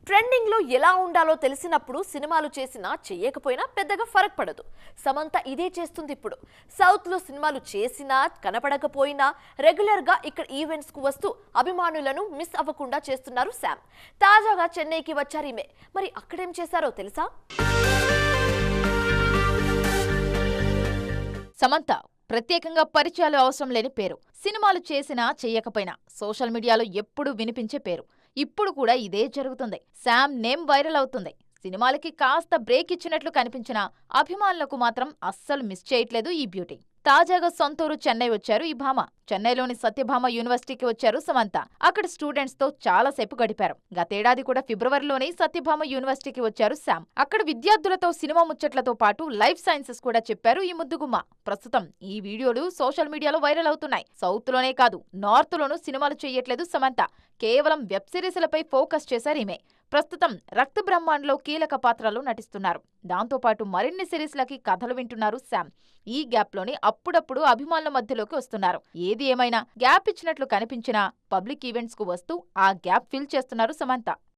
Trending లో ఎలా ఉండాలో తెలిసినప్పుడు సినిమాలు చేసినా చెయ్యకపోయినా పెద్దగా ఫరక్ పడదు. సమంత ఇదే చేస్తుంది ఇప్పుడు. సౌత్ లో సినిమాలు చేసినా కనపడకపోయినా రెగ్యులర్ గా ఇక్కడ ఈవెంట్స్ కు వస్తూ అభిమానులను మిస్ అవ్వకుండా చేస్తున్నారు శామ్. తాజాగా చెన్నైకి వచ్చారు ఈమె. మరి అక్కడేం చేశారో తెలుసా? సమంత ప్రత్యేకంగా పరిచయాలు అవసరం లేని పేరు. సినిమాలు చేసినా చెయ్యకపోయినా సోషల్ మీడియాలో ఎప్పుడూ వినిపించే పేరు. ఇప్పుడు కూడా ఇదే జరుగుతుంది. శామ్ నేమ్ వైరల్ అవుతుంది. సినిమాలకి కాస్త బ్రేక్ ఇచ్చినట్లు కనిపించినా అభిమానులకు మాత్రం అస్సలు మిస్ చేయట్లేదు ఈ బ్యూటీ. తాజాగా సొంతూరు చెన్నై వచ్చారు ఈ భామ. చెన్నైలోని సత్యభామ యూనివర్సిటీకి వచ్చారు సమంత. అక్కడ స్టూడెంట్స్ తో చాలాసేపు గడిపారు. గతేడాది కూడా ఫిబ్రవరిలోనే సత్యభామ యూనివర్సిటీకి వచ్చారు శామ్. అక్కడ విద్యార్థులతో సినిమా ముచ్చట్లతో పాటు లైఫ్ సైన్సెస్ కూడా చెప్పారు ఈ ముద్దుగుమ్మ. ప్రస్తుతం ఈ వీడియోలు సోషల్ మీడియాలో వైరల్ అవుతున్నాయి. సౌత్ లోనే కాదు, నార్త్ లోనూ సినిమాలు చేయట్లేదు సమంత. కేవలం వెబ్ సిరీస్లపై ఫోకస్ చేశారు ఈమె. ప్రస్తుతం రక్త బ్రహ్మాండ్లో కీలక పాత్రలో నటిస్తున్నారు. దాంతోపాటు మరిన్ని సిరీస్లకి కథలు వింటున్నారు శామ్. ఈ గ్యాప్ లోనే అప్పుడప్పుడు అభిమానుల మధ్యలోకి వస్తున్నారు. ఏది ఏమైనా గ్యాప్ ఇచ్చినట్లు కనిపించినా పబ్లిక్ ఈవెంట్స్ కు వస్తూ ఆ గ్యాప్ ఫిల్ చేస్తున్నారు సమంత.